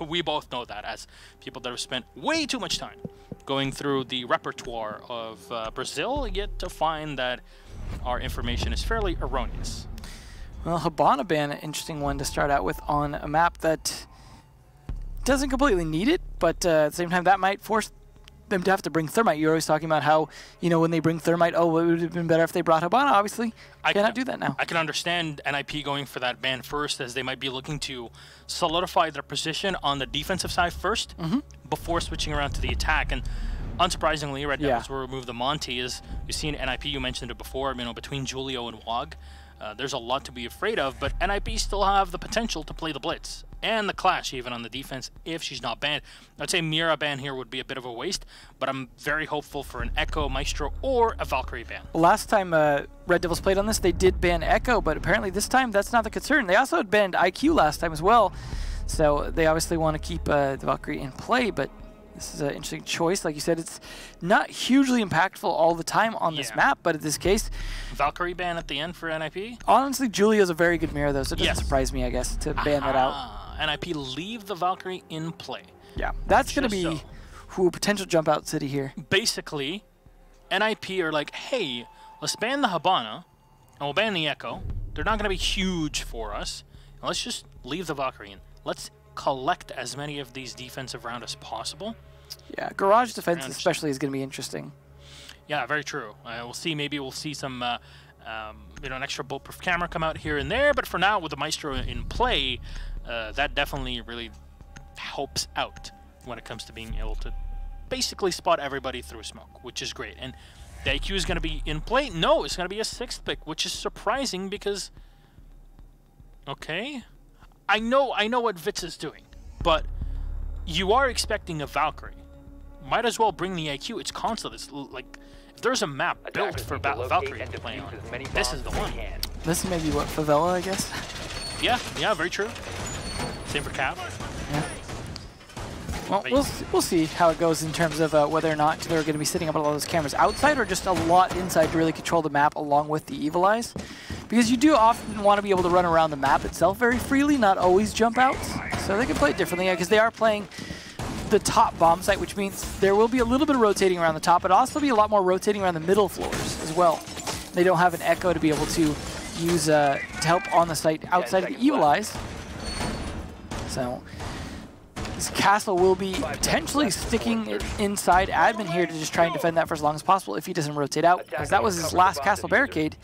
We both know that as people that have spent way too much time going through the repertoire of Brazil, yet to find that our information is fairly erroneous. Well, Habana ban, an interesting one to start out with on a map that doesn't completely need it, but at the same time that might force them to have to bring Thermite. You're always talking about how, you know, when they bring Thermite, oh, it would have been better if they brought Habana. Obviously, cannot do that now. I can understand NIP going for that ban first, as they might be looking to solidify their position on the defensive side first before switching around to the attack. And unsurprisingly, Red Devils will remove the Monty. As you've seen NIP, you mentioned it before, you know, between Julio and Wog. There's a lot to be afraid of, but NIP still have the potential to play the Blitz and the Clash even on the defense if she's not banned. I'd say Mira ban here would be a bit of a waste, but I'm very hopeful for an Echo, Maestro, or a Valkyrie ban. Last time Red Devils played on this, they did ban Echo, but apparently this time that's not the concern. They also had banned IQ last time as well, so they obviously want to keep the Valkyrie in play, but this is an interesting choice. Like you said, it's not hugely impactful all the time on this map, but in this case... Valkyrie ban at the end for NIP? Honestly, Julia's a very good mirror, though, so it doesn't surprise me, I guess, to ban that out. NIP leave the Valkyrie in play. Yeah, that's going to be a potential jump out city here. Basically, NIP are like, hey, let's ban the Habana, and we'll ban the Echo. They're not going to be huge for us. And let's just leave the Valkyrie in. Let's collect as many of these defensive rounds as possible. Yeah, garage defense especially is going to be interesting. Yeah, very true. We'll see. Maybe we'll see some, you know, an extra bulletproof camera come out here and there. But for now, with the Maestro in play, that definitely really helps out when it comes to being able to basically spot everybody through smoke, which is great. And the IQ is going to be in play. No, it's going to be a 6th pick, which is surprising because, okay, I know what Vitz is doing, but you are expecting a Valkyrie. Might as well bring the IQ. It's constant. It's like, if there's a map built for Valkyrie to play on, this is the one. This is maybe what, Favela, I guess? Yeah, very true. Same for Cap. Yeah. Well, we'll see how it goes in terms of whether or not they're going to be setting up a lot of those cameras outside or just a lot inside to really control the map along with the Evil Eyes. Because you do often want to be able to run around the map itself very freely, not always jump outs. So they can play it differently, because they are playing the top bomb site, which means there will be a little bit of rotating around the top, but also be a lot more rotating around the middle floors as well. They don't have an Echo to be able to use to help on the site outside of the Evil Eyes. So this castle will be potentially sticking it inside admin here to just try and defend that for as long as possible if he doesn't rotate out, because that was his last castle barricade.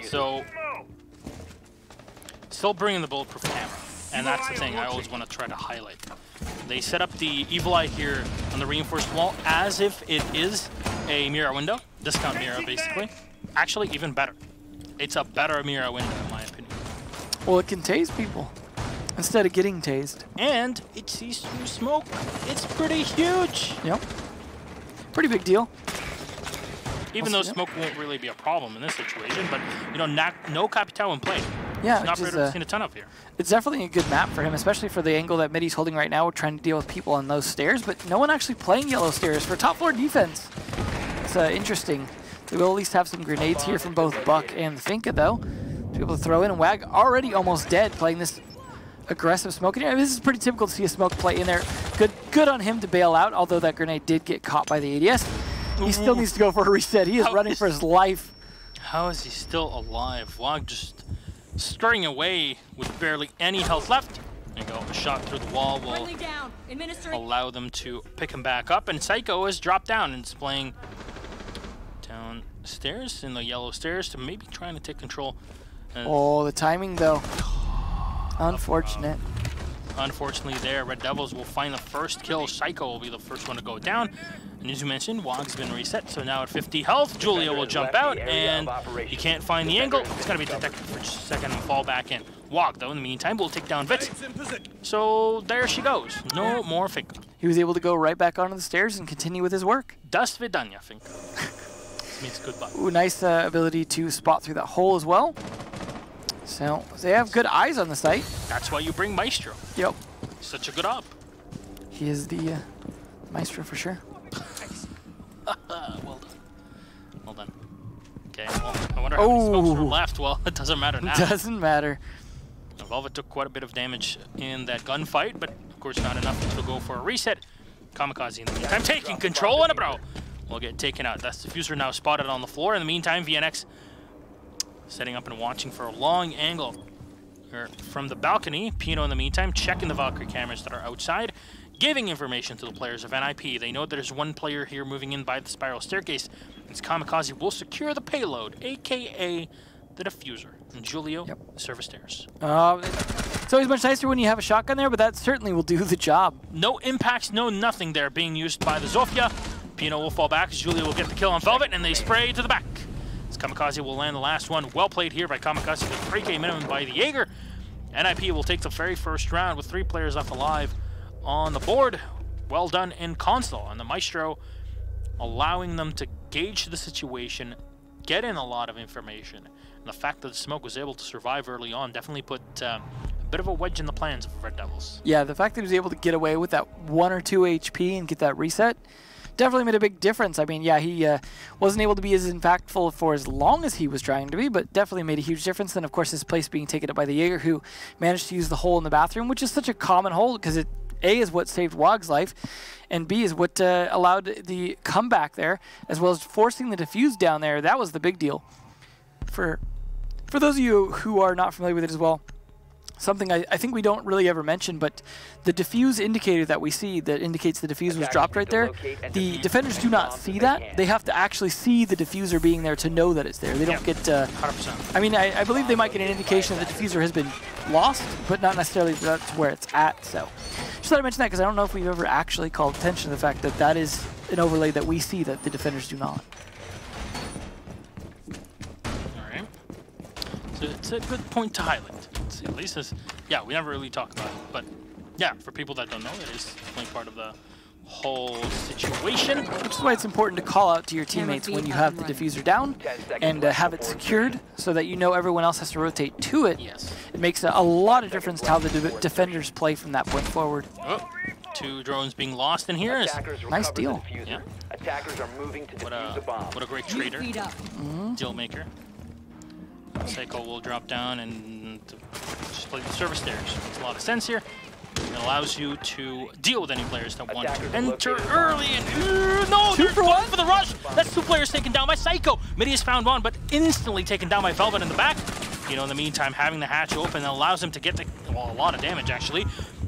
So, still bringing the bulletproof camera, and that's the thing I always want to try to highlight. They set up the Evil Eye here on the reinforced wall as if it is a mirror window, discount mirror basically. Actually, even better. It's a better mirror window in my opinion. Well, it can tase people instead of getting tased. And it sees through smoke. It's pretty huge. Yep. Pretty big deal. Even though smoke won't really be a problem in this situation, but you know, no Capital in play. Yeah, not really seen a ton of here. It's definitely a good map for him, especially for the angle that Midi's holding right now. We're trying to deal with people on those stairs, but no one actually playing yellow stairs for top floor defense. It's interesting. They will at least have some grenades here from both Buck and the Finka, though, to be able to throw in. And Wag already almost dead playing this aggressive smoke in here. This is pretty typical to see a smoke play in there. Good on him to bail out, although that grenade did get caught by the ADS. He still needs to go for a reset. He is running for his life. How is he still alive? Wag just scurrying away with barely any health left. There you go. A shot through the wall will allow them to pick him back up. And Psycho has dropped down and is playing downstairs in the yellow stairs to maybe trying to take control. Oh, the timing though. Unfortunate. Unfortunately there, Red Devils will find the first kill. Psycho will be the first one to go down. And as you mentioned, Wog's been reset, so now at 50 health, Julia will jump out, and he can't find the angle. It's going to be detected for just a second and fall back in. Wog, though, in the meantime, will take down Vitz. So there she goes. No more Finka. He was able to go right back onto the stairs and continue with his work. Das Vidanya, Finka. Means goodbye. Ooh, nice ability to spot through that hole as well. So they have good eyes on the site. That's why you bring Maestro. Yep. Such a good op. He is the Maestro for sure. Well done. Well done. Okay, well, I wonder how many smokes were left. Well, it doesn't matter now. Doesn't matter. Velvet took quite a bit of damage in that gunfight, but of course not enough to go for a reset. Kamikaze in the meantime taking control, and a bro will get taken out. That's Diffuser now spotted on the floor. In the meantime, VNX setting up and watching for a long angle from the balcony. Pino in the meantime checking the Valkyrie cameras that are outside, giving information to the players of NIP. They know there's one player here moving in by the spiral staircase. It's Kamikaze will secure the payload, aka the Diffuser. And Julio, service stairs. It's always much nicer when you have a shotgun there, but that certainly will do the job. No impacts, no nothing there being used by the Zofia. Pino will fall back as Julio will get the kill on Velvet, and they spray to the back. As Kamikaze will land the last one. Well played here by Kamikaze, the 3K minimum by the Jaeger. NIP will take the very first round with 3 players left alive on the board. Well done in console, and the Maestro allowing them to gauge the situation, get in a lot of information. And the fact that the smoke was able to survive early on definitely put a bit of a wedge in the plans of Red Devils. Yeah, the fact that he was able to get away with that 1 or 2 HP and get that reset definitely made a big difference. I mean, yeah, he wasn't able to be as impactful for as long as he was trying to be, but definitely made a huge difference. And of course, his place being taken up by the Jaeger, who managed to use the hole in the bathroom, which is such a common hole because it A is what saved Wog's life, and B is what allowed the comeback there, as well as forcing the defuse down there. That was the big deal. For those of you who are not familiar with it as well, something I think we don't really ever mention, but the diffuse indicator that we see that indicates the diffuse was dropped right there, the defenders do not see that. They have to actually see the diffuser being there to know that it's there. They don't get... 100%. I mean, I believe they might get an indication that the diffuser has been lost, but not necessarily that's where it's at. So just thought I'd mention that because I don't know if we've ever actually called attention to the fact that that is an overlay that we see that the defenders do not. It's a good point to highlight. At least as, yeah, we never really talk about it, but yeah, for people that don't know, it is definitely part of the whole situation. Which is why it's important to call out to your teammates when you have the diffuser down and have it secured so that you know everyone else has to rotate to it. Yes. It makes a lot of difference to how the defenders play from that point forward. Oh, 2 drones being lost in here. Nice deal. Yeah. Attackers are moving to defuse the bomb. What a great trader. Deal maker. Psycho will drop down and just play the service stairs. Makes a lot of sense here. It allows you to deal with any players that want to enter early. And no, they're going for the rush. That's 2 players taken down by Psycho. Midi has found one, but instantly taken down by Velvet in the back. You know, in the meantime, having the hatch open allows him to get a lot of damage, actually.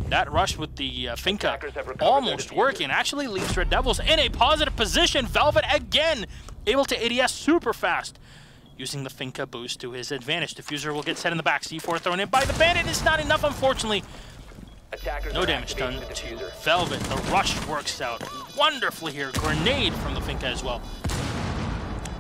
That rush with the Finca almost working actually leaves Red Devils in a positive position. Velvet again able to ADS super fast, using the Finca boost to his advantage. Diffuser will get set in the back. C4 thrown in by the Bandit. It's not enough, unfortunately. No damage done to Velvet. The rush works out wonderfully here. Grenade from the Finca as well.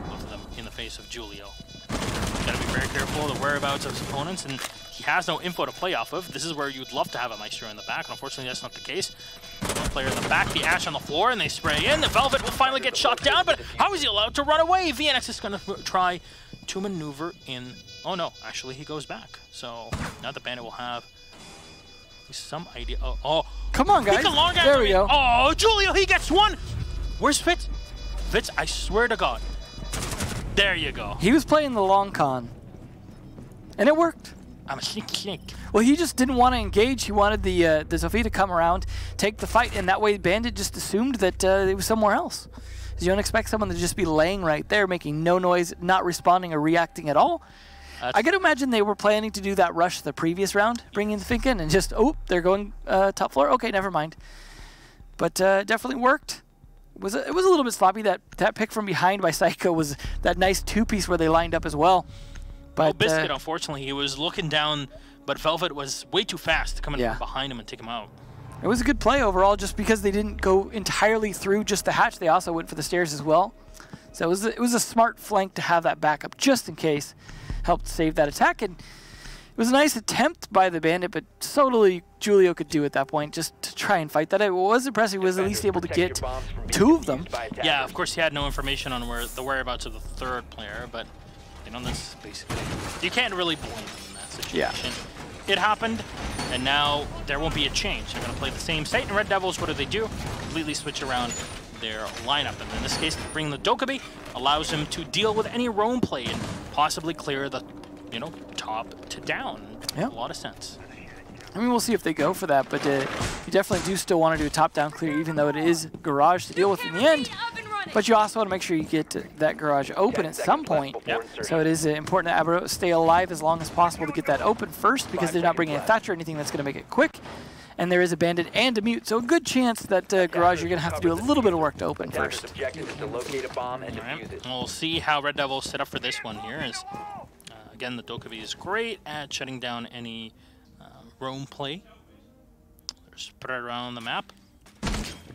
Both of them in the face of Julio. Gotta be very careful of the whereabouts of his opponents, and he has no info to play off of. This is where you'd love to have a Maestro in the back, and unfortunately that's not the case. One player in the back, the Ash on the floor, and they spray in. The Velvet will finally get shot down, but how is he allowed to run away? VNX is going to try to maneuver in. Oh no, actually he goes back. So now the Bandit will have some idea. Oh, come on, guys. There we go. Oh, Julio, he gets one. Where's Fitz? Fitz, I swear to God. There you go. He was playing the long con, and it worked. I'm a snake. Well, he just didn't want to engage. He wanted the Zofia to come around, take the fight, and that way Bandit just assumed that it was somewhere else. You don't expect someone to just be laying right there, making no noise, not responding or reacting at all. I gotta imagine they were planning to do that rush the previous round, bringing the Finca in, and just, oh, they're going top floor. Okay, never mind. But definitely worked. It was a little bit sloppy. That pick from behind by Psycho was that nice 2-piece where they lined up as well. But well, Biscuit, unfortunately, he was looking down, but Velvet was way too fast coming from behind him and take him out. It was a good play overall, just because they didn't go entirely through just the hatch. They also went for the stairs as well. So it was a smart flank to have that backup just in case. Helped save that attack, and it was a nice attempt by the Bandit, but totally Julio could do at that point just to try and fight that. It was impressive. He was at least able to get 2 of them. Yeah, of course he had no information on the whereabouts of the 3rd player, but you know, that's basically, you can't really blame him in that situation. Yeah. It happened, and now there won't be a change. They're going to play the same site, and Red Devils, what do? Completely switch around their lineup, and in this case, bring the Dokkaebi allows him to deal with any roam play and possibly clear the, you know, top top to down. Yeah. A lot of sense. I mean, we'll see if they go for that, but you definitely do still want to do a top-down clear, even though it is garage to deal with in the end. But you also want to make sure you get that garage open at some point. Yep. So it is important to Abro stay alive as long as possible to get that open first, because they're not bringing a Thatcher or anything that's going to make it quick. And there is a bandit and a mute, so a good chance that garage you're going to have to do a little bit of work to open first. Objective is to locate a bomb and All right. defuse it. We'll see how Red Devils set up for this one here. As again, the Dokkaebi is great at shutting down any roam play. They're spread around the map.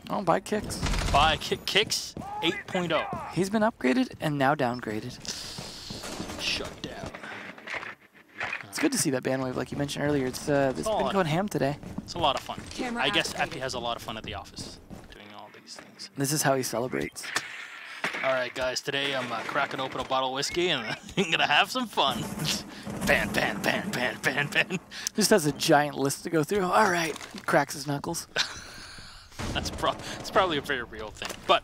Oh, by kicks. By kicks 8.0. He's been upgraded and now downgraded. Shut down. It's good to see that bandwave, like you mentioned earlier. It's been going ham today. It's a lot of fun. I guess Epi has a lot of fun at the office doing all these things. This is how he celebrates. All right, guys. Today I'm cracking open a bottle of whiskey and I'm gonna have some fun. Ban, ban, ban, ban, ban, ban. Just has a giant list to go through. All right, he cracks his knuckles. It's probably a very real thing. But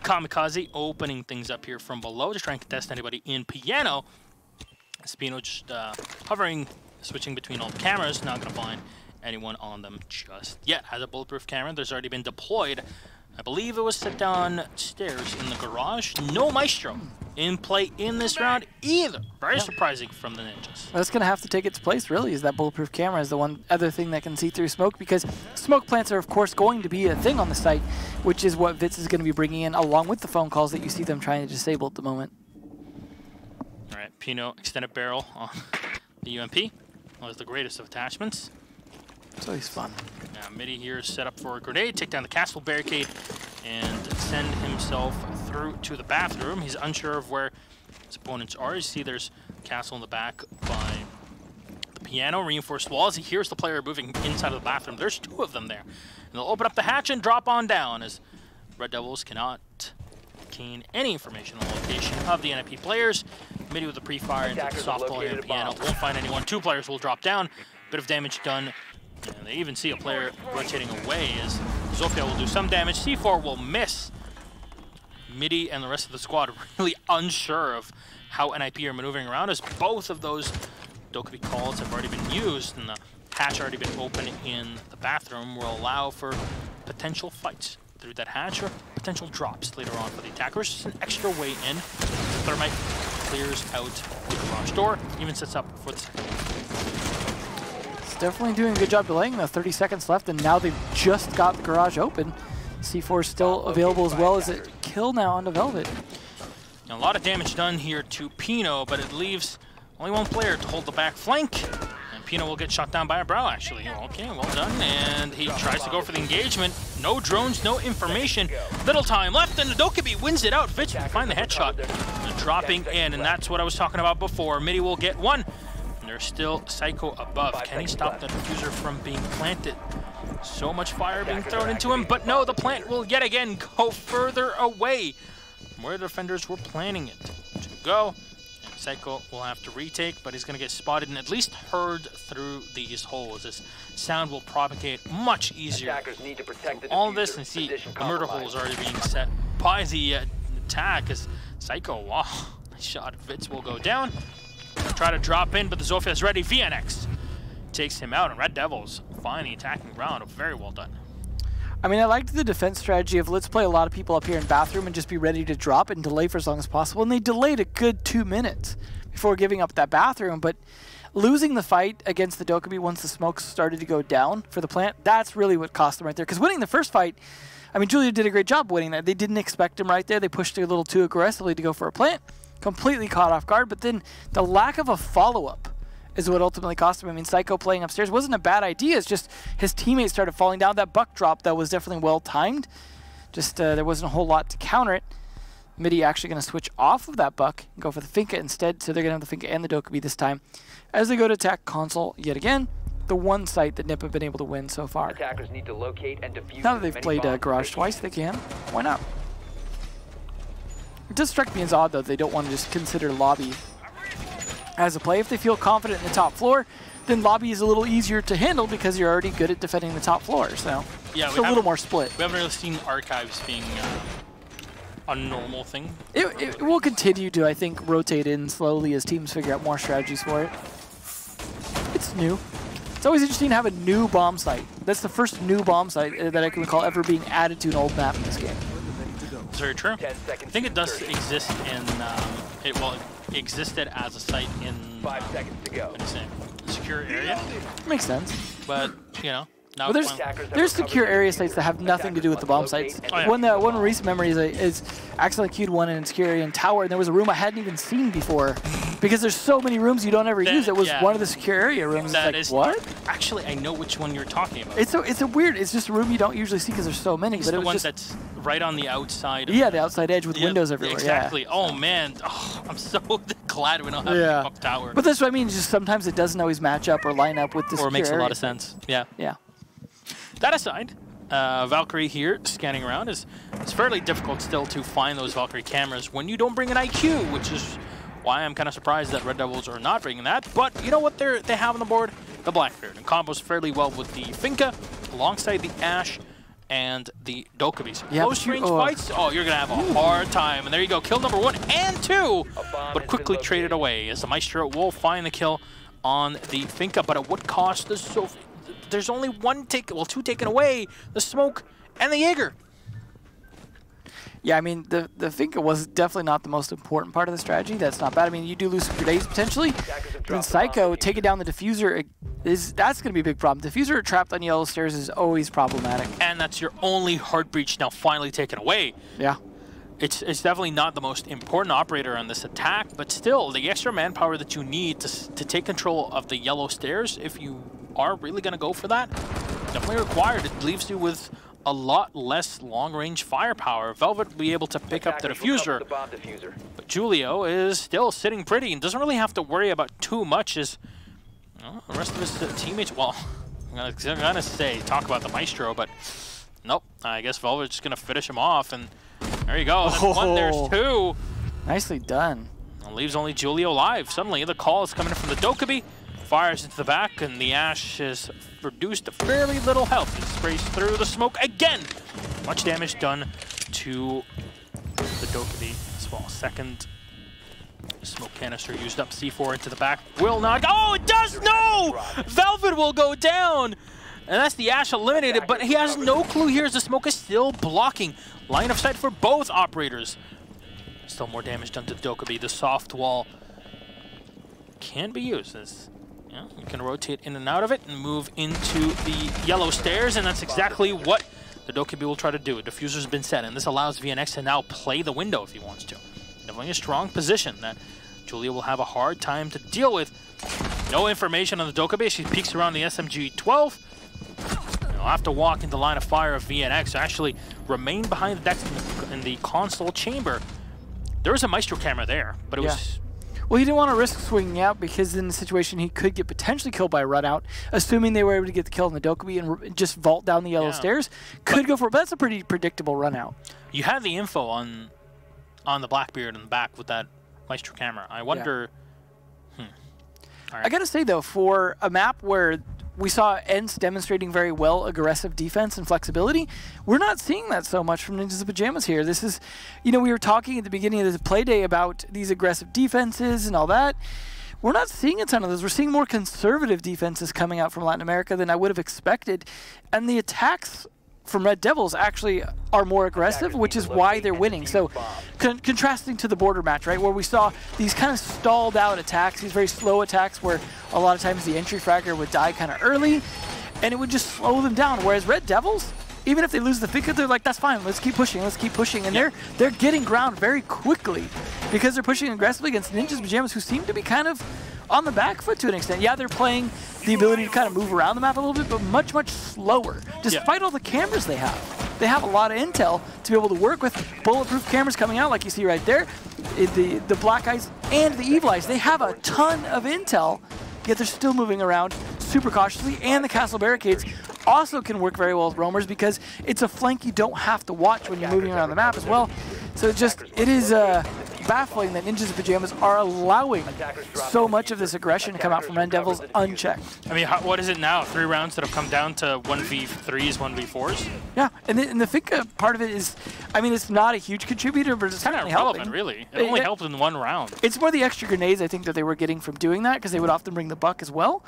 Kamikaze opening things up here from below to try and contest anybody in piano. Spino just hovering, switching between all the cameras, not going to find anyone on them just yet. Has a bulletproof camera. There's already been deployed. I believe it was set downstairs in the garage. No Maestro in play in this round either. Very surprising from the Ninjas. That's going to have to take its place, really, is that bulletproof camera is the one other thing that can see through smoke, because smoke plants are, of course, going to be a thing on the site, which is what Vitz is going to be bringing in, along with the phone calls that you see them trying to disable at the moment. All right, Pino extended barrel on the UMP. Was the greatest of attachments. It's always fun. Now, Midi here is set up for a grenade, take down the castle barricade, and send himself through to the bathroom. He's unsure of where his opponents are. You see there's castle in the back by the piano, reinforced walls. He hears the player moving inside of the bathroom. There's two of them there. And they'll open up the hatch and drop on down, as Red Devils cannot gain any information on the location of the NIP players. Midi with the pre-fire into the soft player and piano. Won't find anyone. Two players will drop down. Bit of damage done. And they even see a player rotating away as Zofia will do some damage. C4 will miss. Midi and the rest of the squad really unsure of how NIP are maneuvering around, as both of those Dokkaebi calls have already been used, and the hatch already been open in the bathroom will allow for potential fights through that hatch or potential drops later on for the attackers. Just an extra way in. The thermite clears out the garage door, even sets up for the second. Definitely doing a good job delaying the 30 seconds left, and now they've just got the garage open. C4 is still available, as well as a kill now onto Velvet. Now, a lot of damage done here to Pino, but it leaves only one player to hold the back flank. And Pino will get shot down by a brow, actually. Okay, well done. And he tries to go for the engagement. No drones, no information. Little time left, and the Dokkaebi wins it out. Vitz will find the headshot. Dropping in, and that's what I was talking about before. Midi will get one. There's still Psycho above. Can he stop the diffuser from being planted? So much fire being thrown into him, but no, the plant will yet again go further away from where the defenders were planning it to go. And Psycho will have to retake, but he's going to get spotted and at least heard through these holes. This sound will propagate much easier. All of this, and see, the murder hole is already being set by the attack as Psycho, wow, nice shot. Vitz will go down. Try to drop in, but the Zofia is ready. VNX takes him out, and Red Devils find the attacking round. Very well done. I mean, I liked the defense strategy of let's play a lot of people up here in bathroom and just be ready to drop and delay for as long as possible. And they delayed a good 2 minutes before giving up that bathroom. But losing the fight against the Dokkaebi once the smoke started to go down for the plant, that's really what cost them right there. Because winning the first fight, I mean, Julia did a great job winning that. They didn't expect him right there. They pushed a little too aggressively to go for a plant. Completely caught off guard, but then the lack of a follow-up is what ultimately cost him. I mean, Psycho playing upstairs wasn't a bad idea. It's just his teammates started falling down. That buck drop, that was definitely well-timed. Just there wasn't a whole lot to counter it. Midi actually going to switch off of that buck and go for the Finka instead, so they're going to have the Finka and the Dokkaebi this time. As they go to attack console yet again, the one site that NIP have been able to win so far. Attackers need to locate and defuse. Now that they've played Garage twice, they can. Why not? It does strike me as odd, though, they don't want to just consider lobby as a play. If they feel confident in the top floor, then lobby is a little easier to handle because you're already good at defending the top floor. So yeah, it's a little more split. We haven't really seen archives being a normal thing. It will continue to, I think, rotate in slowly as teams figure out more strategies for it. new. It's always interesting to have a new bomb site. That's the first new bomb site that I can recall ever being added to an old map in this game. It's very true. I think it does exist in, it existed as a site in 5 seconds to go. What do you say? Secure area. Makes sense. But, you know. Well, there's secure area sites that have nothing to do with the bomb sites. Oh, yeah. One recent memory is accidentally queued one in secure area in tower, and there was a room I hadn't even seen before because there's so many rooms you don't ever use. It was one of the secure area rooms. That it's like, what? Actually, I know which one you're talking about. It's a weird. It's just a room you don't usually see because there's so many. It's but the it was one just, that's right on the outside. Yeah, the outside edge with windows everywhere. Exactly. Yeah. Oh man, I'm so glad we don't have a up tower. But that's what I mean. Just sometimes it doesn't always match up or line up with the secure Or it makes a area. lot of sense. Yeah. Yeah. That aside, Valkyrie here scanning around it's fairly difficult still to find those Valkyrie cameras when you don't bring an IQ, which is why I'm kind of surprised that Red Devils are not bringing that. But you know what they have on the board? The Blackbeard, and combos fairly well with the Finka, alongside the Ash and the Dokkaebi. Yeah, Close range fights, oh, you're going to have a hard time. And there you go, kill number 1 and 2, but quickly traded away as the Maestro will find the kill on the Finka. But at what cost? There's only two taken away, the Smoke and the Jaeger. Yeah, I mean, the Finka was definitely not the most important part of the strategy. That's not bad. I mean, you do lose some grenades potentially. Then Psycho taking down the Diffuser, that's going to be a big problem. Diffuser trapped on yellow stairs is always problematic. And that's your only Heart Breach now finally taken away. Yeah. It's definitely not the most important operator on this attack, but still, the extra manpower that you need to take control of the yellow stairs, if you are really going to go for that, definitely required. It leaves you with a lot less long-range firepower. Velvet will be able to pick up the diffuser, but Julio is still sitting pretty and doesn't really have to worry about too much as the rest of his teammates, well, I'm gonna say talk about the Maestro, but nope, I guess Velvet's just going to finish him off, and there you go. There's one, there's two. Nicely done. And leaves only Julio alive. Suddenly the call is coming in from the Dokkaebi. Fires into the back, and the Ash is reduced to fairly little health. It sprays through the smoke again. Much damage done to the Dokkaebi as well. Second smoke canister used up. C4 into the back. Will not. Oh, it does! No! Velvet will go down! And that's the Ash eliminated, but he has no clue here as the smoke is still blocking. Line of sight for both operators. Still more damage done to the Dokkaebi. The soft wall can be used as you can rotate in and out of it and move into the yellow stairs, and that's exactly what the Dokkaebi will try to do. A diffuser's been set, and this allows VNX to now play the window if he wants to. Definitely a strong position that Julia will have a hard time to deal with. No information on the Dokkaebi. She peeks around the SMG-12. You'll have to walk into line of fire of VNX to actually remain behind the decks in the console chamber. There was a Maestro camera there, but it was... Well, he didn't want to risk swinging out because in the situation he could get potentially killed by a run out, assuming they were able to get the kill on the Dokkaebi and just vault down the yellow stairs. Could go for it, but that's a pretty predictable run out. You had the info on the Blackbeard in the back with that Maestro camera. I wonder... All right. I gotta say though, for a map where we saw ENCE demonstrating very well aggressive defense and flexibility, we're not seeing that so much from Ninjas in Pyjamas here. This is, we were talking at the beginning of the play day about these aggressive defenses and all that. We're not seeing a ton of those. We're seeing more conservative defenses coming out from Latin America than I would have expected. And the attacks from Red Devils actually are more aggressive, which is why they're winning. So contrasting to the border match, right, where we saw these kind of stalled out attacks, these very slow attacks where a lot of times the entry fragger would die kind of early and it would just slow them down. Whereas Red Devils, even if they lose the Finka, they're like, that's fine, let's keep pushing. And they're getting ground very quickly because they're pushing aggressively against Ninjas Pyjamas, who seem to be kind of on the back foot to an extent. Yeah, they're playing the ability to kind of move around the map a little bit, but much, much slower, despite all the cameras they have. They have a lot of intel to be able to work with. Bulletproof cameras coming out, like you see right there. The Black Eyes and the Evil Eyes, they have a ton of intel, yet they're still moving around super cautiously. And the Castle Barricades also can work very well with roamers because it's a flank you don't have to watch when you're moving around the map as well. So it is baffling that Ninjas in Pyjamas are allowing so much of this aggression to come out from Red Devils unchecked. I mean, what is it now? 3 rounds that have come down to 1v3s, 1v4s? Yeah, and the Finka part of it is, I mean, it's not a huge contributor, but it's kind of irrelevant, really. It only helped in 1 round. It's more the extra grenades, I think, that they were getting from doing that, because they would often bring the buck as well.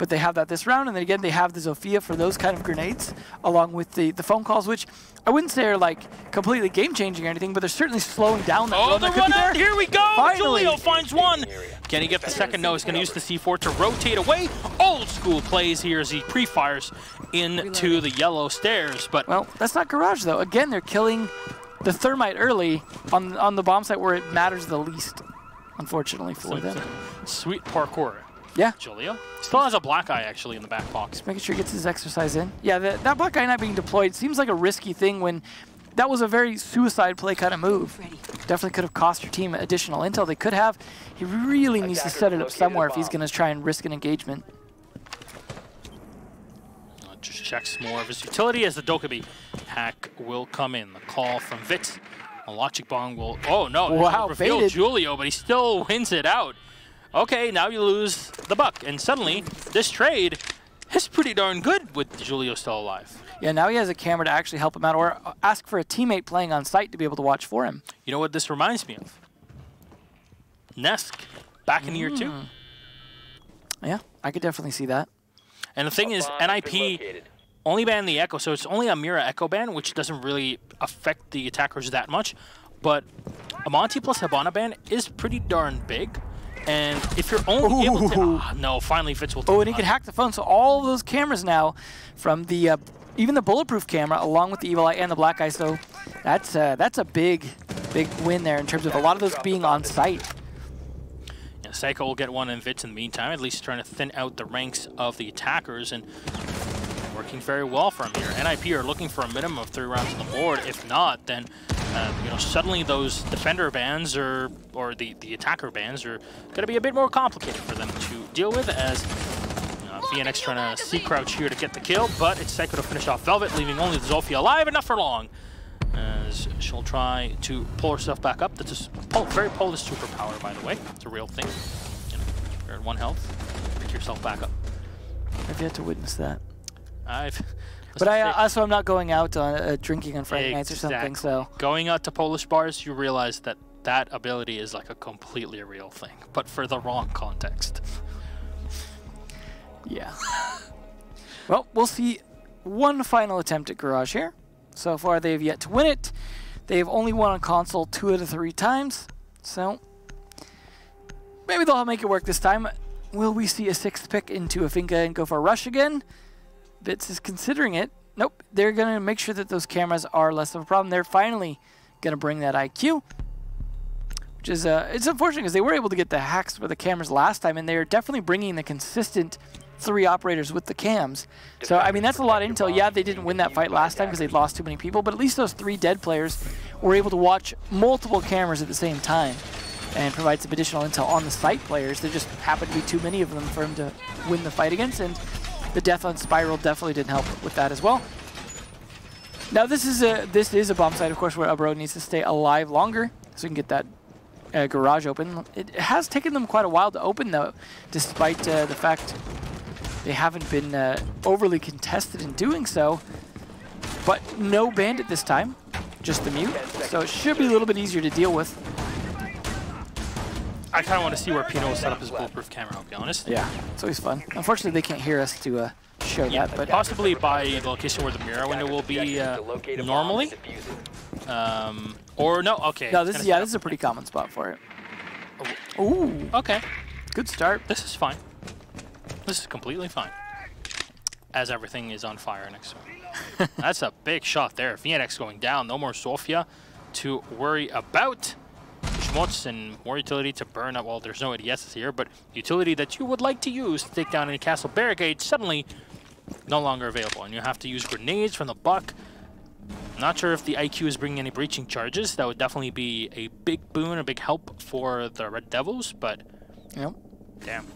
but they have that this round, and then again, they have the Zofia for those kind of grenades, along with the phone calls, which I wouldn't say are like completely game-changing or anything, but they're certainly slowing down that run. Oh, the run out! Here we go! Finally. Julio finds one! Can he get the second? No, he's going to use the C4 to rotate away. Old school plays here as he pre-fires into the yellow stairs, but... Well, that's not Garage, though. Again, they're killing the thermite early on the bomb site where it matters the least, unfortunately for them. Sweet parkour. Yeah. Julio still has a black eye actually in the back box. Just making sure he gets his exercise in. Yeah, that black eye not being deployed seems like a risky thing when that was a very suicide play kind of move. Definitely could have cost your team additional intel. They could have. He really needs to set it up somewhere if he's going to try and risk an engagement. Just checks more of his utility as the Dokkaebi hack will come in. The call from Vit. A logic bomb will... Oh, no. Wow, reveal Julio, but he still wins it out. Okay, now you lose the buck. And suddenly, this trade is pretty darn good with Julio still alive. Yeah, now he has a camera to actually help him out or ask for a teammate playing on site to be able to watch for him. You know what this reminds me of? Nesk, back in year 2. Yeah, I could definitely see that. And the thing is, NIP only banned the Echo, so it's only a Mira Echo ban, which doesn't really affect the attackers that much. But a Monty plus Habana ban is pretty darn big. And if you're only able to... Oh, no, finally Fitz will... Oh, and he can hack the phone. So all those cameras now, from the even the bulletproof camera, along with the Evil Eye and the Black Eye, so that's a big win there in terms of a lot of those being on site. Yeah, Psycho will get one in Vits in the meantime, at least trying to thin out the ranks of the attackers, and working very well for him here. NIP are looking for a minimum of 3 rounds on the board. If not, then you know, suddenly those defender bans or the attacker bans are going to be a bit more complicated for them to deal with, as VNX trying to C-crouch here to get the kill, but it's Psycho to finish off Velvet, leaving only the Zofia alive, and not for long, as she'll try to pull herself back up. That's a very Polish superpower, by the way. It's a real thing. You know, you're at 1 health, pick yourself back up. I've yet to witness that. But I'm not going out on drinking on Friday nights or something. So going out to Polish bars, you realize that that ability is like a completely real thing, but for the wrong context. Yeah. Well, we'll see one final attempt at Garage here. So far, they have yet to win it. They have only won on console 2 out of 3 times. So maybe they'll make it work this time. Will we see a 6th pick into Afinka and go for a rush again? Bits is considering it. Nope. They're going to make sure that those cameras are less of a problem. They're finally going to bring that IQ. Which is, it's unfortunate because they were able to get the hacks for the cameras last time, and they're definitely bringing the consistent 3 operators with the cams. So, I mean, that's a lot of intel. Yeah, they didn't win that fight last time because they lost too many people, but at least those 3 dead players were able to watch multiple cameras at the same time and provide some additional intel on the site players. There just happened to be too many of them for him to win the fight against, and the death on Spiral definitely didn't help with that as well. Now, this is a bomb site, of course, where Ubro needs to stay alive longer so we can get that garage open. It has taken them quite a while to open, though, despite the fact they haven't been overly contested in doing so. But no bandit this time, just the mute, so it should be a little bit easier to deal with. I kind of want to see where Pino will set up his bulletproof camera, I'll be honest. Yeah, it's always fun. Unfortunately, they can't hear us to show that, but possibly by the location where the mirror window will be normally. Or no, okay. No, this is a pretty common spot for it. Ooh. Okay. Good start. This is fine. This is completely fine. As everything is on fire next to him. That's a big shot there. VNX going down. No more Sofia to worry about. Schmutz and more utility to burn up. Well, there's no ADSs here, but utility that you would like to use to take down any castle barricade suddenly no longer available. And you have to use grenades from the buck. Not sure if the IQ is bringing any breaching charges. That would definitely be a big boon, a big help for the Red Devils, but yep. Damn.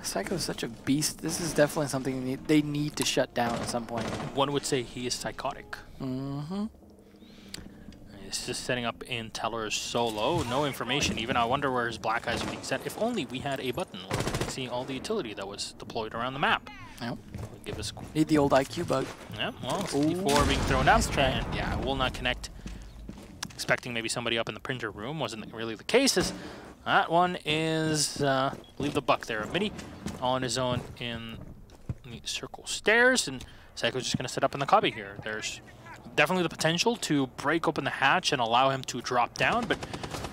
Psycho is such a beast. This is definitely something they need to shut down at some point. One would say he is psychotic. Mm-hmm. He's just setting up in Teller's solo. No information even. I wonder where his black eyes are being set. If only we had a button where we could see all the utility that was deployed around the map. Yep. Give us need the old IQ bug. Yeah, well, C4 being thrown up. And yeah, will not connect. Expecting maybe somebody up in the printer room. Wasn't really the case. As that one is, leave the buck there. Mini on his own in the circle stairs, and Psycho's just going to set up in the cubby here. There's definitely the potential to break open the hatch and allow him to drop down, but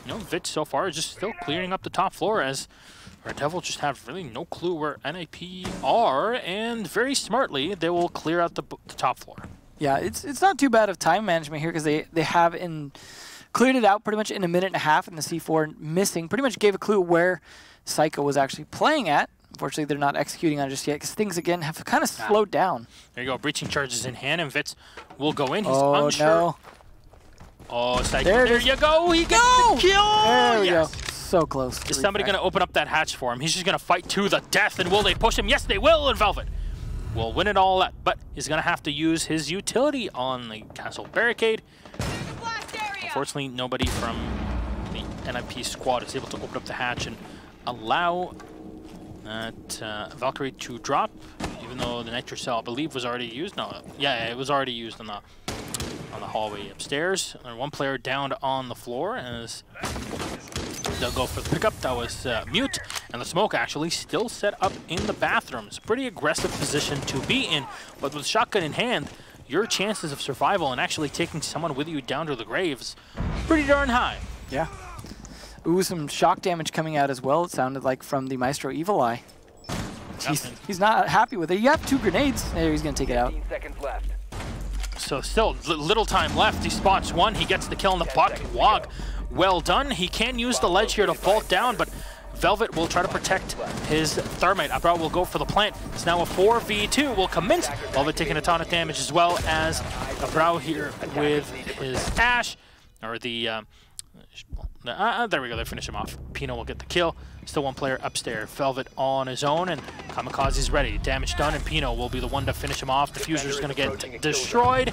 you know, Vit so far is just still clearing up the top floor as Red Devil just have really no clue where NIP are, and very smartly they will clear out the top floor. Yeah, it's not too bad of time management here because they have cleared it out pretty much in a minute and a half, and the C4 missing pretty much gave a clue where Psycho was actually playing at. Unfortunately, they're not executing on it just yet because things, again, have kind of slowed down. There you go. Breaching charges in hand, and Vitz will go in. He's unsure. No. Oh, Psycho. There you go. He gets the kill. There we go. So close. Is somebody going to open up that hatch for him? He's just going to fight to the death, and will they push him? Yes, they will, and Velvet will win it all out, but he's going to have to use his utility on the castle barricade. Unfortunately, nobody from the NIP squad is able to open up the hatch and allow that Valkyrie to drop, even though the nitro cell, I believe, was already used. No, yeah, it was already used on the hallway upstairs. And one player down on the floor as they'll go for the pickup. That was Mute, and the smoke actually still set up in the bathroom. It's a pretty aggressive position to be in, but with shotgun in hand, your chances of survival and actually taking someone with you down to the graves pretty darn high. Yeah. Ooh, some shock damage coming out as well, it sounded like, from the Maestro Evil Eye. He's not happy with it. You have 2 grenades. There, he's going to take it out. 15 seconds left. So still little time left. He spots one. He gets the kill in the buck. Wog, well done. He can use the ledge here to vault down, but Velvet will try to protect his thermite. Abra will go for the plant. It's now a 4v2 will commence. Velvet taking a ton of damage as well as Abra here with his Ash, or the... there we go, they finish him off. Pino will get the kill. Still one player upstairs. Velvet on his own, and Kamikaze's ready. Damage done, and Pino will be the one to finish him off. Diffuser's going to get destroyed.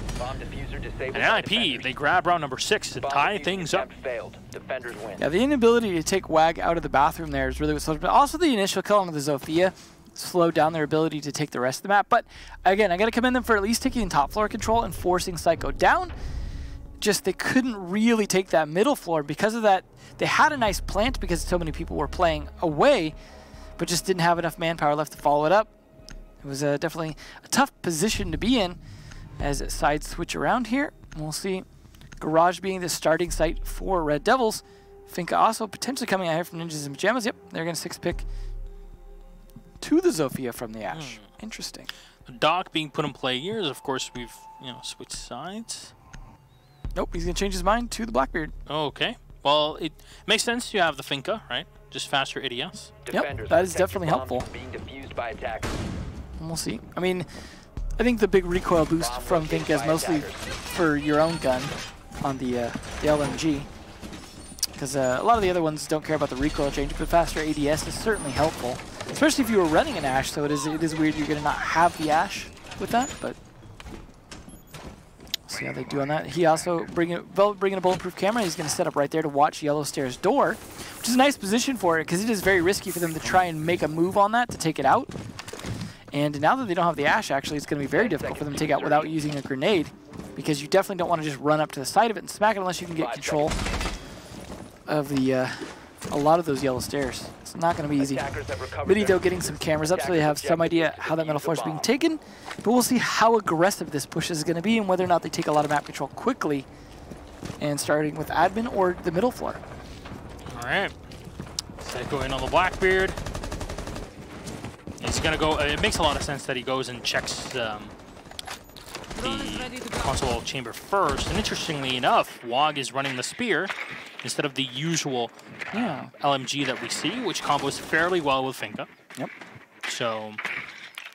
And NIP, they grab round number 6 to tie things up. Yeah, the inability to take WAG out of the bathroom there is really what slowed, but also the initial kill on the Zofia slowed down their ability to take the rest of the map. But again, I got to commend them for at least taking top floor control and forcing Psycho down. Just they couldn't really take that middle floor because of that. They had a nice plant because so many people were playing away, but just didn't have enough manpower left to follow it up. It was definitely a tough position to be in as it side switch around here. We'll see Garage being the starting site for Red Devils. Finka also potentially coming out here from Ninjas and Pyjamas. Yep, they're going to 6-pick to the Zofia from the Ash. Interesting. The Doc being put in play here is, of course, we've switched sides. Nope, he's going to change his mind to the Blackbeard. Okay. Well, it makes sense you have the Finka, right? Just faster ADS. Yep, that is definitely helpful. And we'll see. I mean, I think the big recoil boost from Finka is mostly for your own gun on the LMG. Because a lot of the other ones don't care about the recoil change, but faster ADS is certainly helpful. Especially if you were running an Ash, so it is weird you're going to not have the Ash with that, but... See how they do on that. He also bringing a bulletproof camera. He's going to set up right there to watch Yellow Stairs door, which is a nice position for it because it is very risky for them to try and make a move on that to take it out. And now that they don't have the Ash, actually, it's going to be very difficult for them to take out without using a grenade because you definitely don't want to just run up to the side of it and smack it unless you can get control of the a lot of those Yellow Stairs. It's not going to be easy. Midi, though, getting some cameras up so they have some idea how that middle floor is being taken. But we'll see how aggressive this push is going to be and whether or not they take a lot of map control quickly. And starting with admin or the middle floor. All right. Psycho in on the Blackbeard. He's going to go. It makes a lot of sense that he goes and checks the console chamber first. And interestingly enough, Wog is running the spear instead of the usual LMG that we see, which combos fairly well with Finka. Yep. So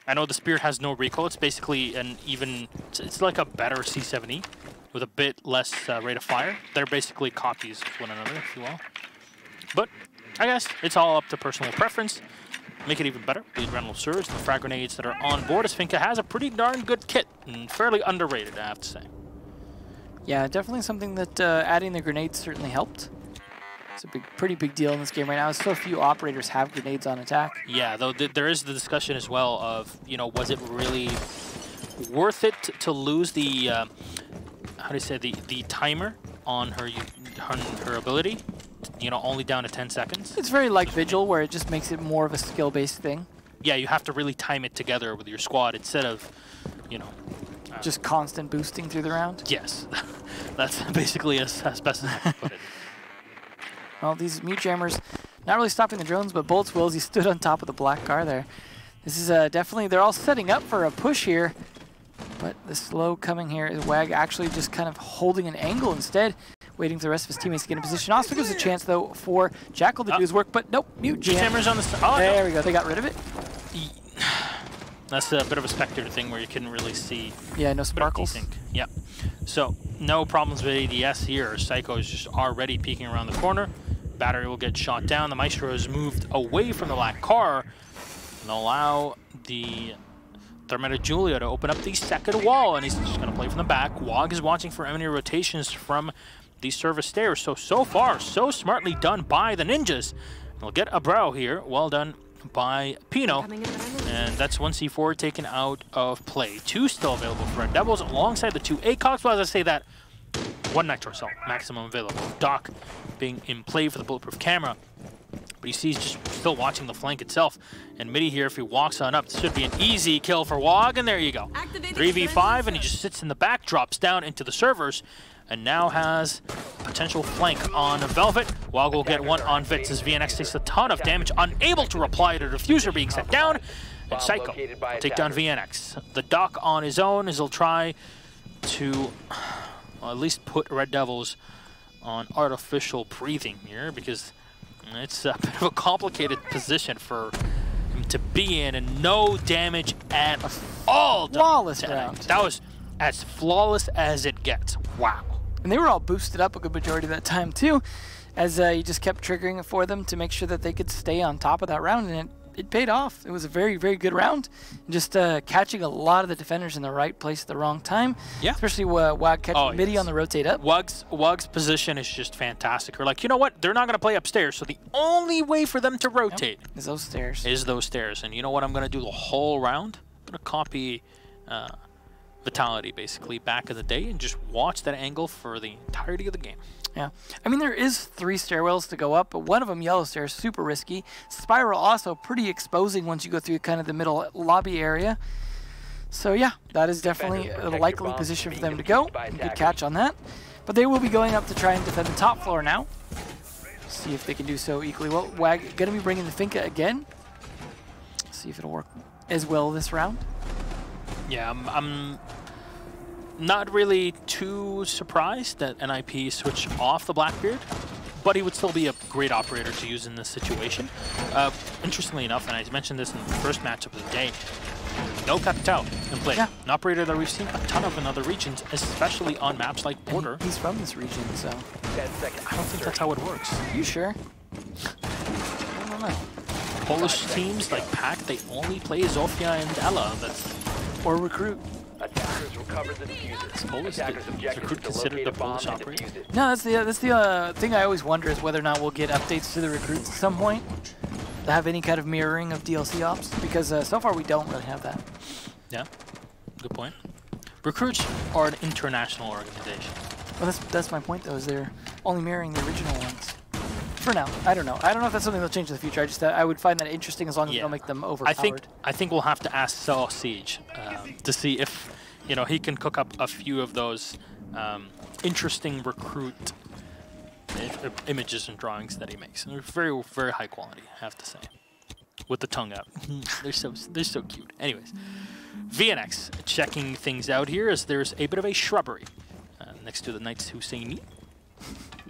I know the spear has no recoil. It's basically an even, it's like a better C7E with a bit less rate of fire. They're basically copies of one another, if you will. But I guess it's all up to personal preference. Make it even better. Bleed Rental Surge and the frag grenades that are on board, as Finka has a pretty darn good kit and fairly underrated, I have to say. Yeah, definitely something that adding the grenades certainly helped. It's a pretty big deal in this game right now. So few operators have grenades on attack. Yeah, though there is the discussion as well of, was it really worth it to lose the, how do you say, the timer on her ability? Only down to 10 seconds. It's very like Vigil, where it just makes it more of a skill-based thing. yeah, you have to really time it together with your squad instead of, you know, just constant boosting through the round. Yes, that's basically as best as I can put it. Well, these mute jammers not really stopping the drones, but Bolts wills, he stood on top of the black car there. This is definitely, they're all setting up for a push here, but the slow coming here is WAG actually just kind of holding an angle instead, waiting for the rest of his teammates to get in position. Also gives a chance, though, for Jackal to do his work, but nope, mute jammers on the oh, there we go, they got rid of it. That's a bit of a Spectre thing where you couldn't really see. Yeah, no sparkles. Yep. So, no problems with ADS here. Psycho is just already peeking around the corner. Battery will get shot down. The Maestro has moved away from the black car and allow the Thermeta Julia to open up the second wall, and he's just going to play from the back. WOG is watching for enemy rotations from the service stairs. So far, so smartly done by the Ninjas. We'll get a brow here. Well done by Pino, and that's 1 C4 taken out of play. 2 still available for RDevilS alongside the 2 ACOGs. Well, as I say that, 1 Nitro Cell, maximum available. Doc being in play for the bulletproof camera, but you see he's just still watching the flank itself. And Midi here, if he walks on up, this should be an easy kill for WOG, and there you go. 3v5, and he just sits in the back, drops down into the servers, and now has potential flank on Velvet. WOG will get one on Vitz as VNX takes a ton of damage, unable to reply to the diffuser being set down, and Psycho will take down VNX. The Doc on his own as he'll try to at least put RDevilS on artificial breathing here, because it's a bit of a complicated position for him to be in, and no damage at all. Flawless round. That was as flawless as it gets. Wow. And they were all boosted up a good majority of that time too, as you just kept triggering it for them to make sure that they could stay on top of that round, and it paid off. It was a very, very good round. Just catching a lot of the defenders in the right place at the wrong time. Yeah. Especially WOG catching Midi on the rotate up. WOG's position is just fantastic. We're like, you know what? They're not going to play upstairs, so the only way for them to rotate is those stairs. And you know what I'm going to do the whole round? I'm going to copy Vitality, basically, back in the day, and just watch that angle for the entirety of the game. Yeah. I mean, there is 3 stairwells to go up, but one of them, yellow stairs, super risky. Spiral also pretty exposing once you go through kind of the middle lobby area. So yeah, that is definitely a likely position for them to go. Good catch on that. But they will be going up to try and defend the top floor now. See if they can do so equally well. WAG going to be bringing the Finka again. See if it'll work as well this round. Yeah, I'm not really too surprised that NIP switched off the Blackbeard, but he would still be a great operator to use in this situation. Interestingly enough, and I mentioned this in the first matchup of the day, no Capitao in play. Yeah. An operator that we've seen a ton of in other regions, especially on maps like Border. He's from this region, so... I don't think that's how it works. You sure? I don't know. Polish teams like PAC, they only play Zofia and Ella. Or Recruit. Attackers recovered the diffuser. Polish, is Recruit considered the Polish operator? No, that's the thing I always wonder is whether or not we'll get updates to the Recruits at some point to have any kind of mirroring of DLC ops, because so far we don't really have that. Yeah, good point. Recruits are an international organization. Well, that's my point though, is they're only mirroring the original ones. For now, I don't know. I don't know if that's something they'll change in the future. I just I would find that interesting as long as they don't make them overpowered. I think we'll have to ask Cell Siege to see if he can cook up a few of those interesting Recruit images and drawings that he makes. And they're very, very high quality, I have to say. With the tongue out, they're so cute. Anyways, VNX checking things out here as there's a bit of a shrubbery next to the Knights Husseini.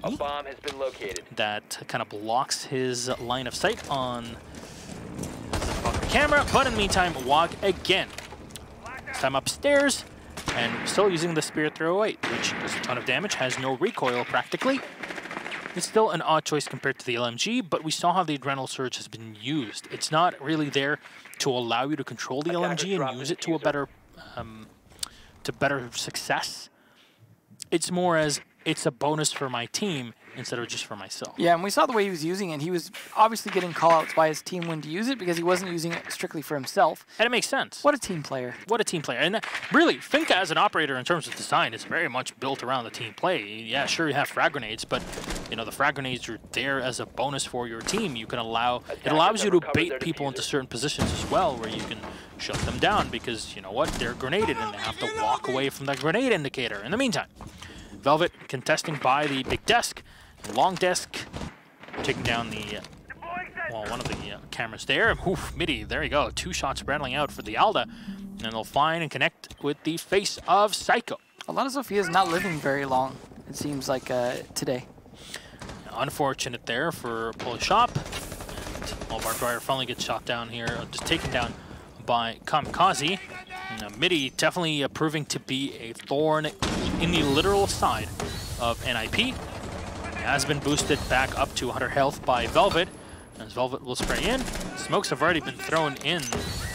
A bomb has been located. That kind of blocks his line of sight on the camera, but in the meantime, WOG again. This time upstairs, and still using the Spirit Throw 8, which does a ton of damage, has no recoil practically. It's still an odd choice compared to the LMG, but we saw how the Adrenal Surge has been used. It's not really there to allow you to control the LMG and use it to a better success. It's more as it's a bonus for my team instead of just for myself. Yeah, and we saw the way he was using it. He was obviously getting call-outs by his team when to use it because he wasn't using it strictly for himself. And it makes sense. What a team player. What a team player. And really, Finka as an operator in terms of design is very much built around the team play. Yeah, sure, you have frag grenades, but you know, the frag grenades are there as a bonus for your team. You can it allows you to bait people into certain positions as well where you can shut them down because, you know what, they're grenaded and they have to walk away from the grenade indicator. In the meantime, Velvet contesting by the big desk. Long desk, taking down the, one of the cameras there. Oof, MIDI, there you go. 2 shots rattling out for the Alda. And they'll find and connect with the face of Psycho. A lot of Sophia's not living very long, it seems like today. Unfortunate there for Polish Shop. And Barbed Wire finally gets shot down here, just taken down by Kamikaze. MIDI definitely proving to be a thorn in the literal side of NIP. Has been boosted back up to 100 health by Velvet, as Velvet will spray in. Smokes have already been thrown in.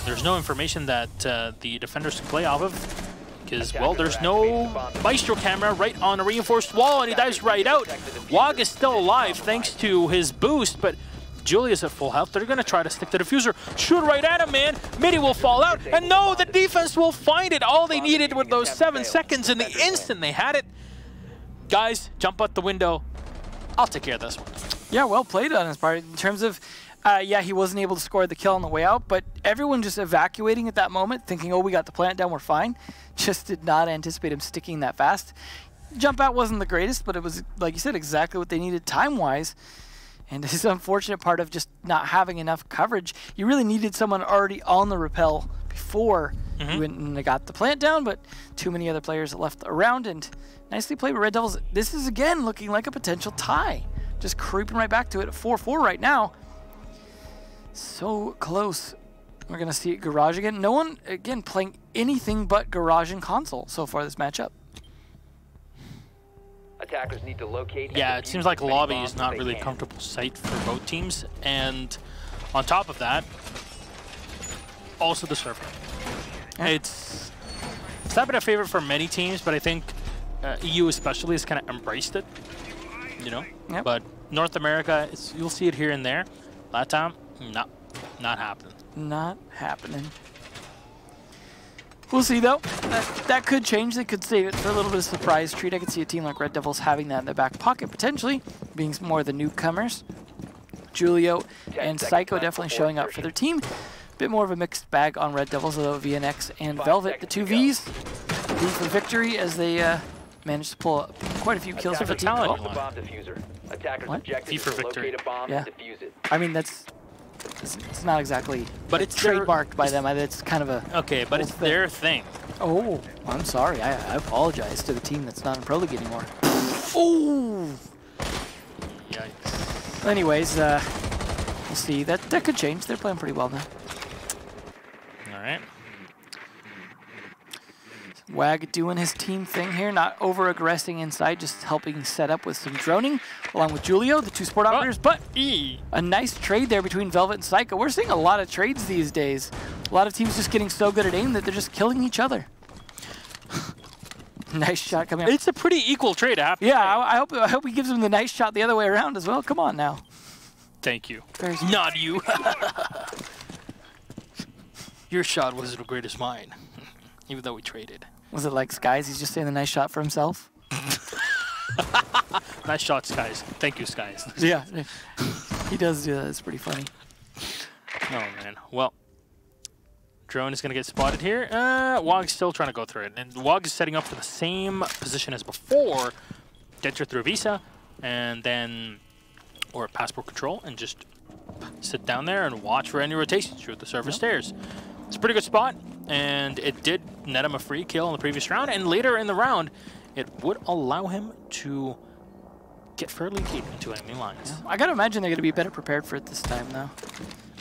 There's no information that the defenders can play off of, because, well, there's no Maestro camera right on a reinforced wall, and he dives right out. Wog is still alive thanks to his boost, but Julia's at full health. They're going to try to stick the diffuser. Shoot right at him, man. MIDI will fall out, and no, the defense will find it. All they needed were those 7 seconds, and the instant they had it. Guys, jump out the window. I'll take care of this one. Yeah, well played on his part in terms of, yeah, he wasn't able to score the kill on the way out, but everyone just evacuating at that moment, thinking, oh, we got the plant down, we're fine. Just did not anticipate him sticking that fast. Jump out wasn't the greatest, but it was, like you said, exactly what they needed time-wise. And this unfortunate part of just not having enough coverage. You really needed someone already on the rappel before you went and got the plant down, but too many other players left around, and nicely played with Red Devils. This is, again, looking like a potential tie. Just creeping right back to it at 4-4 right now. So close. We're going to see it Garage again. No one, again, playing anything but Garage and Console so far this matchup. Attackers need to locate. Yeah, it seems like lobby is not really a comfortable site for both teams. And on top of that, also the server. Yeah. It's not been a favorite for many teams, but I think EU especially has kind of embraced it, you know? Yep. But North America, you'll see it here and there. LATAM, not happening. Not happening. We'll see, though. That could change. They could save it for a little bit of surprise treat. I could see a team like Red Devils having that in their back pocket, potentially, being more of the newcomers. Julio and Psycho definitely showing up for their team. Bit more of a mixed bag on Red Devils, although VNX and Velvet, the 2 Vs, V for victory as they managed to pull up quite a few kills for the team. What? V for victory. Yeah. I mean, it's not exactly but it's trademarked by them. It's kind of a... Okay, but it's their thing. Oh, I'm sorry. I apologize to the team that's not in Pro League anymore. Oh! Yikes. Anyways, we'll see. That could change. They're playing pretty well now. All right. Wag doing his team thing here, not over-aggressing inside, just helping set up with some droning, along with Julio, the 2 support operators, but a nice trade there between Velvet and Psycho. We're seeing a lot of trades these days. A lot of teams just getting so good at aim that they're just killing each other. Nice shot coming up. It's a pretty equal trade, Yeah, I hope he gives him the nice shot the other way around as well. Come on now. Thank you. Not you. Your shot was as great as mine, even though we traded. Was it like Skies? He's just saying a nice shot for himself? Nice shot, Skies. Thank you, Skies. Yeah, he does do that. It's pretty funny. Oh, man. Well, drone is going to get spotted here. Wog's still trying to go through it. And Wog is setting up for the same position as before. Enter through Visa, and then, or passport control, and just sit down there and watch for any rotations through the server stairs. It's a pretty good spot, and it did net him a free kill in the previous round, and later in the round, it would allow him to get fairly deep into enemy lines. I gotta imagine they're gonna be better prepared for it this time, though,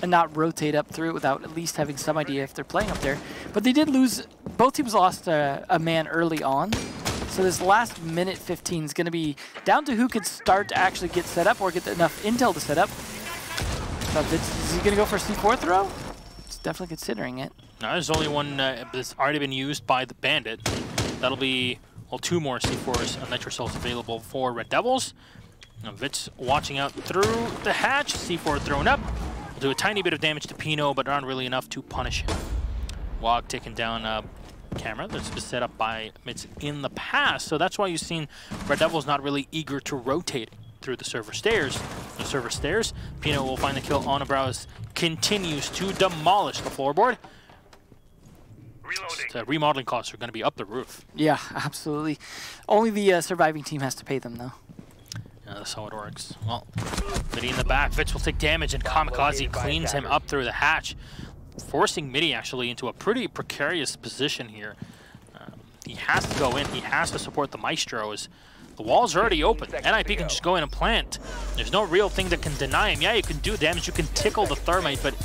and not rotate up through it without at least having some idea if they're playing up there. But they did lose, both teams lost a man early on, so this last minute 15 is gonna be down to who could start to actually get set up or get enough intel to set up. Is he gonna go for a C4 throw? Definitely considering it. No, there's only one that's already been used by the Bandit. That'll be well, 2 more C4s and Nitro Cells available for Red Devils. Now Vitz watching out through the hatch. C4 thrown up. Will do a tiny bit of damage to Pino, but not really enough to punish him. Wog taking down a camera that's been set up by Mitz in the past, so that's why you've seen Red Devils not really eager to rotate through the server stairs. The server stairs, Pino will find the kill on Abrows, continues to demolish the floorboard. Remodeling costs are going to be up the roof. Yeah, absolutely. Only the surviving team has to pay them, though. Yeah, that's how it works. Well, Midi in the back. Vitz will take damage, and Kamikaze cleans him up through the hatch, forcing Midi actually into a pretty precarious position here. He has to go in. He has to support the Maestros. The wall's already open. NIP can just go in and plant. There's no real thing that can deny him. Yeah, you can do damage. You can tickle the thermite, but